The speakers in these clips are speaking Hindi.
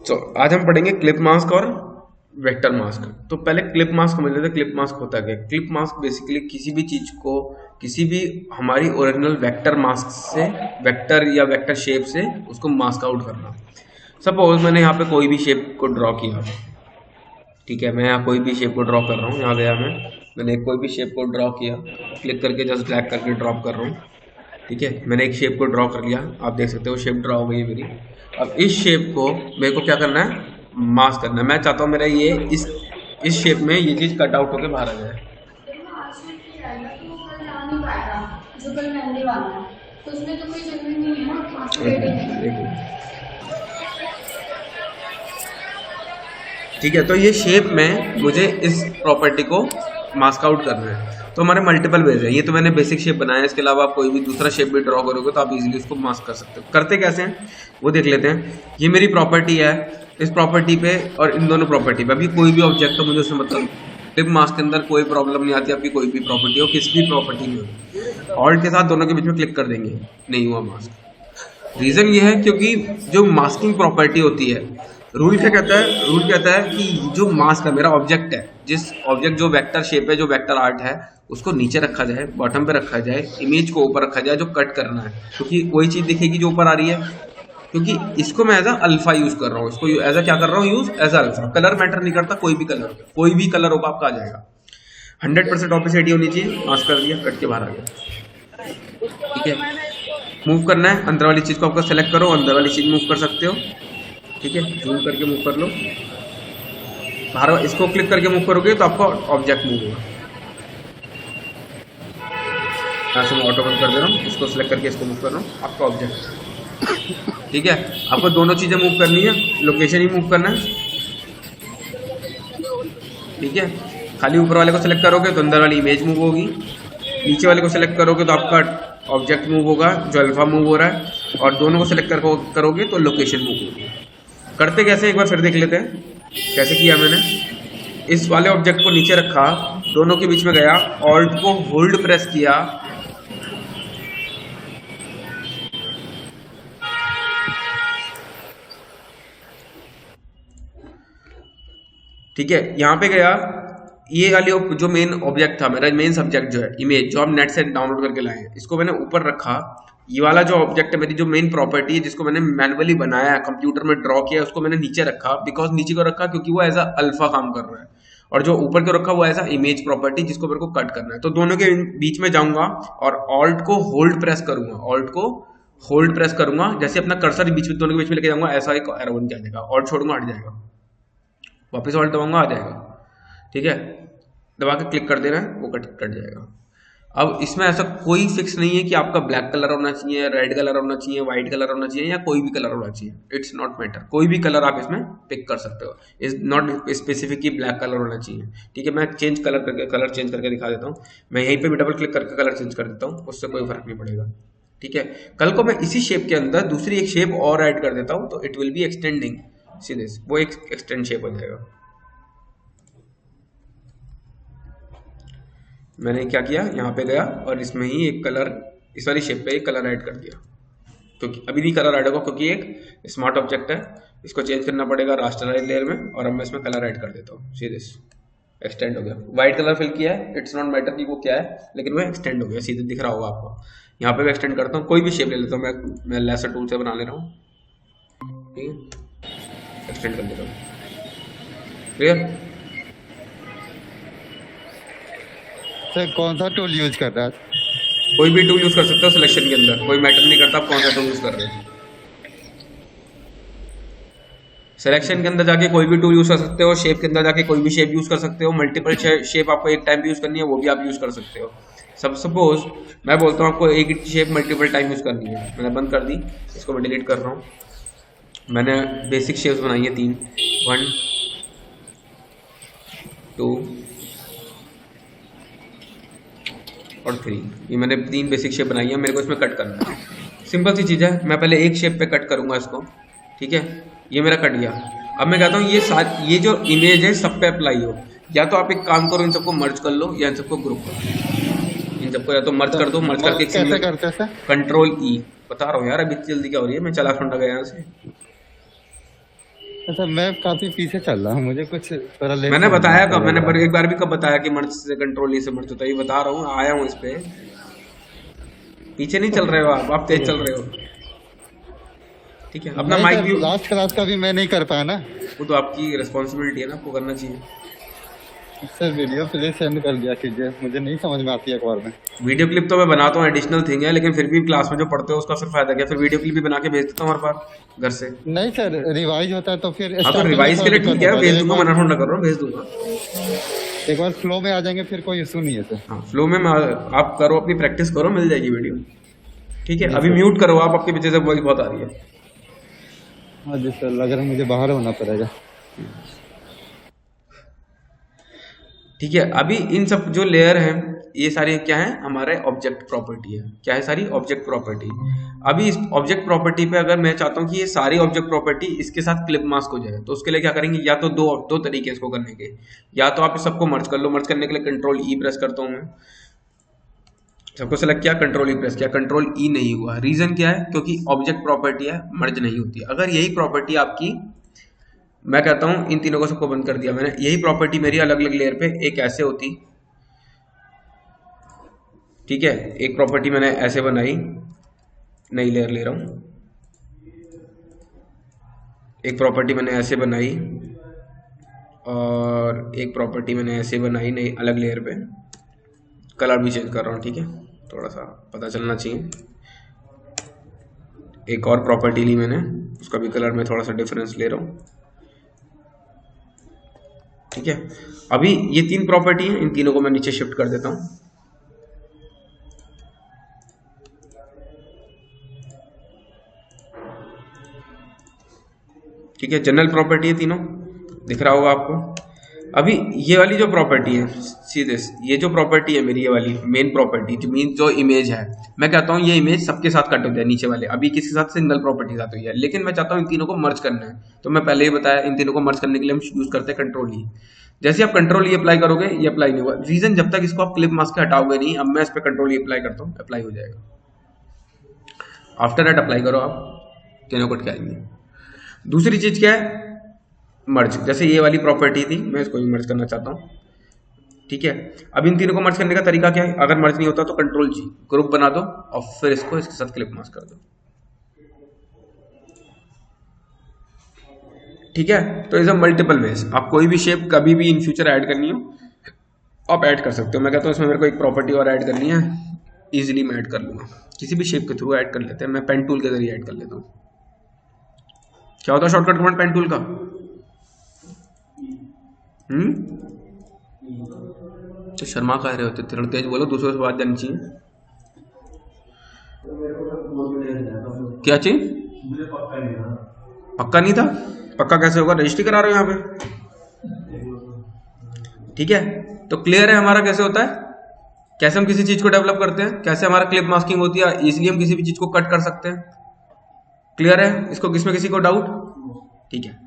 तो आज हम पढ़ेंगे क्लिप मास्क और वेक्टर मास्क। तो पहले क्लिप मास्क समझ लेते हैं। क्लिप मास्क होता क्या है? क्लिप मास्क बेसिकली किसी भी चीज को, किसी भी हमारी ओरिजिनल वेक्टर मास्क से, वेक्टर या वेक्टर शेप से उसको मास्क आउट करना। सपोज मैंने यहाँ पे कोई भी शेप को ड्रॉ किया, ठीक है, मैं यहाँ कोई भी शेप को ड्रॉ कर रहा हूँ। यहाँ गया मैंने कोई भी शेप को ड्रॉ किया, क्लिक करके जस्ट ड्रैग करके ड्रॉप कर रहा हूँ, ठीक है। मैंने एक शेप को ड्रॉ कर लिया, आप देख सकते हो शेप ड्रॉ हो गई है मेरी। अब इस शेप को मेरे को क्या करना है? मास्क करना है। मैं चाहता हूँ मेरा ये इस शेप में ये चीज कट आउट होकर बाहर आ जाए। जो कल मेहंदी वाला है तो उसमें तो कोई जरूरी नहीं है ना मास्क रेडी। देखो, ठीक है, तो ये शेप में मुझे इस प्रॉपर्टी को मास्क आउट करना है। तो हमारे मल्टीपल वेज है। ये तो मैंने बेसिक शेप बनाया है, इसके अलावा आप कोई भी दूसरा शेप भी ड्रॉ करोगे तो आप इजीली उसको मास्क कर सकते हो। करते कैसे हैं वो देख लेते हैं। ये मेरी प्रॉपर्टी है, इस प्रॉपर्टी पे और इन दोनों प्रॉपर्टी पे अभी कोई भी ऑब्जेक्ट हो, मुझे उससे मतलब क्लिप मास्क के अंदर कोई प्रॉब्लम नहीं आती। आपकी कोई भी प्रॉपर्टी हो, किसी भी प्रॉपर्टी में हो, ऑल्ट के साथ दोनों के बीच में क्लिक कर देंगे, नहीं हुआ मास्क। रीजन ये है क्योंकि जो मास्किंग प्रॉपर्टी होती है, रूल क्या कहता है? रूल कहता है कि जो मास्क है, मेरा ऑब्जेक्ट है, जिस ऑब्जेक्ट जो वेक्टर शेप है, जो वेक्टर आर्ट है, उसको नीचे रखा जाए, बॉटम पे रखा जाए, इमेज को ऊपर रखा जाए जो कट करना है, क्योंकि वही चीज दिखेगी जो ऊपर आ रही है। क्योंकि इसको मैं एज अ अल्फा यूज कर रहा हूँ, इसको एज अ क्या कर रहा हूँ? Use as alpha. Colour matter नहीं करता, कोई भी कलर होगा, कोई भी कलर होगा आपका आ जाएगा। 100% ऑपेसिटी होनी चाहिए। मास्क कर दिया, कट के बाहर आ गया, ठीक है। मूव करना है, अंदर वाली चीज को आपको सेलेक्ट करो, अंदर वाली चीज मूव कर सकते हो, ठीक है। जूम करके मूव कर लो बाहर। इसको क्लिक करके मूव करोगे तो आपका ऑब्जेक्ट मूव होगा। यहाँ से मैं ऑटो बंद कर दे रहा हूँ, इसको सिलेक्ट करके इसको मूव कर रहा हूँ, आपका ऑब्जेक्ट, ठीक है। आपको दोनों चीजें मूव करनी है, लोकेशन ही मूव करना है, ठीक है। खाली ऊपर वाले को सिलेक्ट करोगे तो अंदर वाली इमेज मूव होगी, नीचे वाले को सिलेक्ट करोगे तो आपका ऑब्जेक्ट मूव होगा जो अल्फा मूव हो रहा है, और दोनों को सिलेक्ट करोगे तो लोकेशन मूव होगी। करते कैसे एक बार फिर देख लेते हैं कैसे किया मैंने। इस वाले ऑब्जेक्ट को नीचे रखा, दोनों के बीच में गया, ऑल्ट को होल्ड प्रेस किया, ठीक है। यहां पे गया, ये वाली जो मेन ऑब्जेक्ट था मेरा, मेन सब्जेक्ट जो है इमेज, जो हम नेट से डाउनलोड करके लाए हैं, इसको मैंने ऊपर रखा। ये वाला जो ऑब्जेक्ट है, मेरी जो मेन प्रॉपर्टी है, जिसको मैंने मैनुअली बनाया है, कंप्यूटर में ड्रॉ किया, उसको मैंने नीचे रखा। बिकॉज नीचे को रखा क्योंकि वो एज अ अल्फा काम कर रहा है, और जो ऊपर को रखा वो एज अ इमेज प्रॉपर्टी, जिसको मेरे को कट करना है। तो दोनों के बीच में जाऊंगा और ऑल्ट को होल्ड प्रेस करूंगा, ऑल्ट को होल्ड प्रेस करूंगा, जैसे अपना कर्सर बीच में, दोनों के बीच में लेके जाऊंगा, ऐसा एक एरो बन के आ जाएगा। ऑल्ट छोड़ूंगा, हट जाएगा, वापस ऑल्ट दबाऊंगा, आ जाएगा, ठीक है। दबा के क्लिक कर देना है, वो कट जाएगा। अब इसमें ऐसा कोई फिक्स नहीं है कि आपका ब्लैक कलर होना चाहिए, रेड कलर होना चाहिए, व्हाइट कलर होना चाहिए, या कोई भी कलर होना चाहिए। इट्स नॉट मैटर, कोई भी कलर आप इसमें पिक कर सकते हो। इज नॉट स्पेसिफिक कि ब्लैक कलर होना चाहिए, ठीक है। मैं कलर चेंज करके दिखा देता हूँ। मैं यहीं पे भी डबल क्लिक करके कलर चेंज कर देता हूँ, उससे कोई फर्क नहीं पड़ेगा, ठीक है। कल को मैं इसी शेप के अंदर दूसरी एक शेप और ऐड कर देता हूँ, तो it will be extending, see this, वो एक एक्सटेंड शेप हो जाएगा। मैंने क्या किया, यहाँ पे गया और इसमें ही एक कलर, इस वाली शेप पे एक कलर ऐड कर दिया, क्योंकि अभी नहीं कलर ऐड होगा क्योंकि एक स्मार्ट ऑब्जेक्ट है। इसको चेंज करना पड़ेगा रास्टराइज लेयर में, और अब मैं इसमें कलर ऐड कर देता हूँ। सीधे एक्सटेंड हो गया, व्हाइट कलर फिल किया है, इट्स नॉट मैटर कि वो क्या है, लेकिन वो एक्सटेंड हो गया, सीधे दिख रहा होगा आपको। यहाँ पे मैं एक्सटेंड करता हूँ, कोई भी शेप ले लेता हूँ, मैं लेसर टूल से बना ले रहा हूँ, ठीक है। एक्सटेंड कर देता हूँ, क्लियर। सर कौन सा टूल यूज कर रहा है? कोई भी टूल यूज कर सकते हो सिलेक्शन के अंदर, कोई मैटर नहीं करता आप कौन सा टूल यूज कर रहे हो। सिलेक्शन के अंदर जाके कोई भी टूल यूज कर सकते हो, शेप के अंदर जाके कोई भी शेप यूज कर सकते हो। मल्टीपल शेप आपको एक टाइम पे यूज करनी है, वो भी आप यूज कर सकते हो। सपोज मैं बोलता हूँ आपको एक शेप मल्टीपल टाइम यूज करनी है, मैंने बंद कर दी, इसको मैं डिलीट कर रहा हूँ। मैंने बेसिक शेप्स बनाई है 3, 1 2 और 3, ये मैंने 3 बेसिक शेप बनाई है। मेरे को इसमें कट करना है, सिंपल सी चीज़ है। मैं पहले एक शेप पे कट करूंगा इसको, ठीक है। ये मेरा कट गया। अब मैं कहता हूँ ये जो इमेज है सब पे अप्लाई हो। या तो आप एक काम करो, इन सबको मर्ज कर लो, या इन सबको ग्रुप कर लो। इन सबको या तो मर्ज कर दो, मर्ज करके कैसे करते हैं? कंट्रोल ई, बता रहा हूँ यार, अभी जल्दी क्या हो रही है, मैं चला फंडा गया यहाँ से। अच्छा मैं काफी पीछे चल रहा हूँ, मुझे कुछ थोड़ा लेट मैंने समझ में बताया आता कब, लग मैंने रहा है। एक बार भी कब बताया कि मर्ज से कंट्रोल ई से मर्ज होता है, ये बता रहा हूँ, आया हूँ इस पे। पीछे नहीं चल रहे हो आप तेज चल रहे हो। ठीक है, अपना नहीं mic sir, mute. Last class का भी मैं नहीं कर पाया ना। वो तो आपकी रिस्पॉन्सिबिलिटी है ना, आपको करना चाहिए। सर वीडियो प्लीज सेंड कर दिया कीजिए, मुझे नहीं समझ में आती अखबार में। वीडियो क्लिप तो मैं बनाता हूँ, एडिशनल थिंग है, लेकिन फिर भी क्लास में जो पढ़ते हो उसका फिर फायदा क्या, फिर वीडियो क्लिप भी बना के भेज देता हूँ हर बार घर से। नहीं सर, रिवाइज होता है तो फिर हाँ तो स्टार्टिंग में रिवाइज के थोड़ा लिए दिक्कत ठीक है, होता है, भेज जब दूंगा, मना थोड़ा ना कर रहा हूँ, भेज दूंगा। एक बार फ्लो में आ जाएंगे फिर कोई इशू नहीं है सर। हाँ फ्लो में आप करो, अपनी प्रैक्टिस करो, मिल जाएगी वीडियो। ठीक है, जी अभी सर। म्यूट करो आप, आपके पीछे से वॉइस बहुत आ रही है। हाँ जी सर, लग रहा है मुझे बाहर होना पड़ेगा। ठीक है, अभी इन सब जो लेयर हैं ये सारी क्या है, हमारे ऑब्जेक्ट प्रॉपर्टी है। क्या है, सारी ऑब्जेक्ट प्रॉपर्टी। अभी इस ऑब्जेक्ट प्रॉपर्टी पे अगर मैं चाहता हूँ कि ये सारी ऑब्जेक्ट प्रॉपर्टी इसके साथ क्लिप मास्क हो जाए, तो उसके लिए क्या करेंगे, या तो दो तरीके इसको करने के। या तो आप सबको मर्ज कर लो, मर्ज करने के लिए कंट्रोल ई प्रेस करता हूँ मैं, सबको सेलेक्ट किया, कंट्रोल ई प्रेस किया, कंट्रोल ई नहीं हुआ। रीजन क्या है, क्योंकि ऑब्जेक्ट प्रॉपर्टी है, मर्ज नहीं होती। अगर यही प्रॉपर्टी आपकी, मैं कहता हूं इन तीनों को सबको बंद कर दिया मैंने, यही प्रॉपर्टी मेरी अलग अलग लेयर पे एक ऐसे होती। ठीक है, एक प्रॉपर्टी मैंने ऐसे बनाई, नई लेयर ले रहा हूं, एक प्रॉपर्टी मैंने ऐसे बनाई, और एक प्रॉपर्टी मैंने ऐसे बनाई नई अलग लेयर पे। कलर भी चेंज कर रहा हूं, ठीक है, थोड़ा सा पता चलना चाहिए। एक और प्रॉपर्टी ली मैंने, उसका भी कलर में थोड़ा सा डिफरेंस ले रहा हूं। ठीक है, अभी ये तीन प्रॉपर्टी हैं, इन तीनों को मैं नीचे शिफ्ट कर देता हूं। ठीक है, जनरल प्रॉपर्टी है तीनों, दिख रहा होगा आपको। अभी ये वाली जो प्रॉपर्टी है, सीधे ये जो प्रॉपर्टी है मेरी, ये वाली मेन प्रॉपर्टी जो मीन जो इमेज है, मैं कहता हूँ ये इमेज सबके साथ कट हो जाए नीचे वाले। अभी किसी के साथ सिंगल प्रॉपर्टी के साथ हुई है, लेकिन मैं चाहता हूँ इन तीनों को मर्ज करना है। तो मैं पहले ही बताया, इन तीनों को मर्ज करने के लिए हम यूज करते हैं कंट्रोल ई। जैसे आप कंट्रोल ई अप्लाई करोगे, ये अप्लाई नहीं हुआ। रीजन, जब तक इसको आप क्लिप मास्क के हटाओगे नहीं। अब मैं इस पर कंट्रोल ई अप्लाई करता हूँ, अप्लाई हो जाएगा। आफ्टर दैट अप्लाई करो, आप तीनों कट के आएंगे। दूसरी चीज क्या है, मर्ज। जैसे ये वाली प्रॉपर्टी थी, मैं इसको मर्ज करना चाहता हूँ। ठीक है, अब इन तीनों को मर्ज करने का तरीका क्या है, अगर मर्ज नहीं होता तो कंट्रोल जी, ग्रुप बना दो और फिर इसको इसके साथ क्लिप मास्क कर दो। ठीक है, तो इज अ मल्टीपल वेज। आप कोई भी शेप कभी भी इन फ्यूचर ऐड करनी हो, आप ऐड कर सकते हो। मैं कहता हूँ इसमें मेरे को एक प्रॉपर्टी और ऐड करनी है, इजीली मैं ऐड कर लूंगा। किसी भी शेप के थ्रू ऐड कर लेते हैं, मैं पेन टूल के जरिए ऐड कर लेता हूँ। क्या होता है शॉर्टकट कमांड पेन टूल का? तो शर्मा कह रहे होते, थोड़ा तेज बोलो, दूसरों से बात जानी चाहिए। क्या चाहिए? पक्का नहीं था? पक्का कैसे होगा, रजिस्ट्री करा रहे हो यहाँ पे। ठीक है, तो क्लियर है हमारा कैसे होता है, कैसे हम किसी चीज को डेवलप करते हैं, कैसे हमारा क्लिप मास्किंग होती है, इसलिए हम किसी भी चीज को कट कर सकते हैं। क्लियर है इसको, किसमें किसी को डाउट? ठीक है,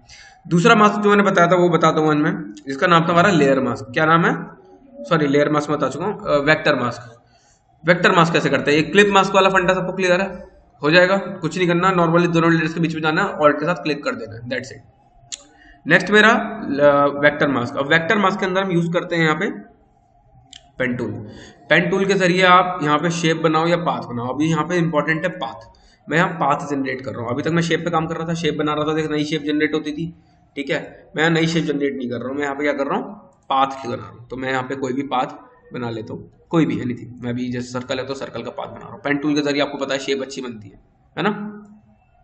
दूसरा मास्क जो मैंने बताया था वो बताता हूँ मैं, इसका नाम था हमारा लेयर मास्क। क्या नाम है, सॉरी लेयर मास्क बता चुका हूँ, वेक्टर मास्क। वेक्टर मास्क कैसे करते हैं, ये क्लिप मास्क वाला फंडा सबको क्लियर है, हो जाएगा, कुछ नहीं करना, नॉर्मली दोनों लेयर्स के बीच में जाना है, ऑल्ट के साथ क्लिक कर देना है, दैट्स इट। नेक्स्ट मेरा वेक्टर मास्क। अब वेक्टर मास्क के अंदर हम यूज करते हैं यहाँ पे पेन टूल। पेन टूल के जरिए आप यहाँ पे शेप बनाओ या पाथ बनाओ। अभी यहाँ पे इंपॉर्टेंट है पाथ। मैं यहाँ पाथ जनरेट कर रहा हूँ, अभी तक मैं शेप पे काम कर रहा था, शेप बना रहा था, देख नई शेप जनरेट होती थी। ठीक है, मैं यहाँ नई शेप जनरेट नहीं कर रहा हूँ, मैं यहाँ पे क्या कर रहा हूँ, पाथ बना रहा हूँ। तो मैं यहाँ पे कोई भी पाथ बना लेता हूँ, कोई भी एनीथिंग। मैं भी जैसे सर्कल है तो सर्कल का पाथ बना रहा हूँ। पेन टूल के जरिए आपको पता है शेप अच्छी बनती है ना,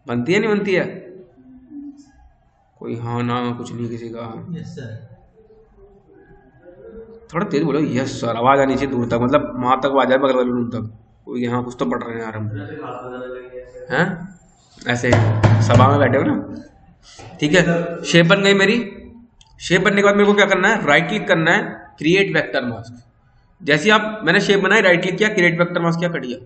बनती है नहीं बनती है? कोई हाँ ना कुछ नहीं किसी का। Yes sir. थोड़ा तेज बोलो, यस सर, आवाज आनी चाहिए दूर तक, मतलब वहां तक आवाज आए, बगल वाले रूम तक। कोई यहाँ कुछ तो पढ़ रहे हैं यार हम, हैं ऐसे सभा में बैठे हो ना। ठीक है, शेप बन गई मेरी। शेप बनने के बाद मेरे को क्या करना है, राइट क्लिक करना है, क्रिएट वेक्टर मास्क। जैसे आप मैंने शेप बनाई, राइट क्लिक किया, क्रिएट वेक्टर मास्क, क्या कट गया?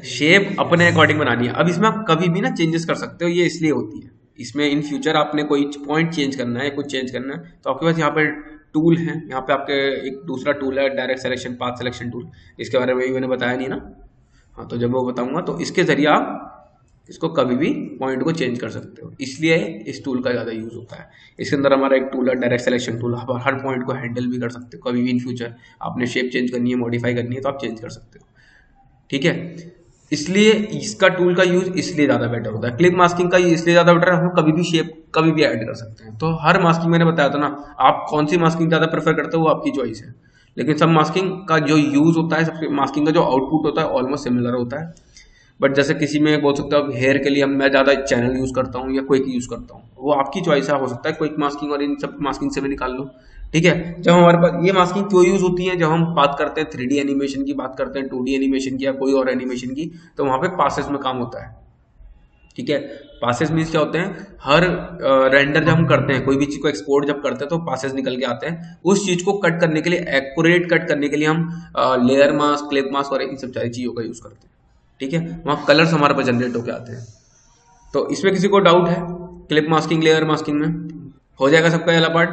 शेप अपने अकॉर्डिंग बनानी है। अब इसमें आप कभी भी ना चेंजेस कर सकते हो, ये इसलिए होती है। इसमें इन फ्यूचर आपने कोई पॉइंट चेंज करना है, कुछ चेंज करना है, तो आपके पास यहाँ पे टूल है। यहाँ पे आपके एक दूसरा टूल है direct selection, path selection tool, इसके बारे में भी मैंने बताया नहीं ना। हाँ, तो जब वो बताऊंगा तो इसके जरिए आप इसको कभी भी पॉइंट को चेंज कर सकते हो, इसलिए इस टूल का ज़्यादा यूज़ होता है। इसके अंदर हमारा एक टूल है डायरेक्ट सिलेक्शन टूल, आप हर पॉइंट को हैंडल भी कर सकते हो, कभी भी इन फ्यूचर आपने शेप चेंज करनी है, मॉडिफाई करनी है तो आप चेंज कर सकते हो, ठीक है। इसलिए इसका टूल का यूज इसलिए ज़्यादा बेटर होता है। क्लिप मास्किंग का इसलिए ज़्यादा बेटर है, हम कभी भी शेप कभी भी ऐड कर सकते हैं। तो हर मास्किंग मैंने बताया था ना, आप कौन सी मास्किंग ज़्यादा प्रेफर करते हो वो आपकी चॉइस है, लेकिन सब मास्किंग का जो यूज़ होता है, सबसे मास्किंग का जो आउटपुट होता है ऑलमोस्ट सिमिलर होता है। बट जैसे किसी में बोल सकते हो हेयर के लिए मैं ज़्यादा चैनल यूज़ करता हूँ या क्विक यूज़ करता हूँ, वो आपकी चॉइस है। हो सकता है क्विक मास्किंग और इन सब मास्किंग से भी निकाल लो, ठीक है। जब हमारे पास ये मास्किंग क्यों यूज़ होती है, जब हम बात करते हैं 3D एनिमेशन की, बात करते हैं 2D एनिमेशन की या कोई और एनिमेशन की, तो वहाँ पे पासेस में काम होता है, ठीक है। पासेस मीन्स क्या होते हैं, हर रेंडर जब हम करते हैं, कोई भी चीज़ को एक्सपोर्ट जब करते हैं तो पासेस निकल के आते हैं। उस चीज़ को कट करने के लिए, एक्यूरेट कट करने के लिए हम लेयर मास्क, क्लिप मास्क और इन सब सारी चीज़ों का यूज़ करते हैं, ठीक है। वहाँ कलर्स हमारे पास जनरेट होके आते हैं। तो इसमें किसी को डाउट है क्लिप मास्किंग, लेयर मास्किंग में? हो जाएगा सबका वाला पार्ट,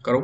करो।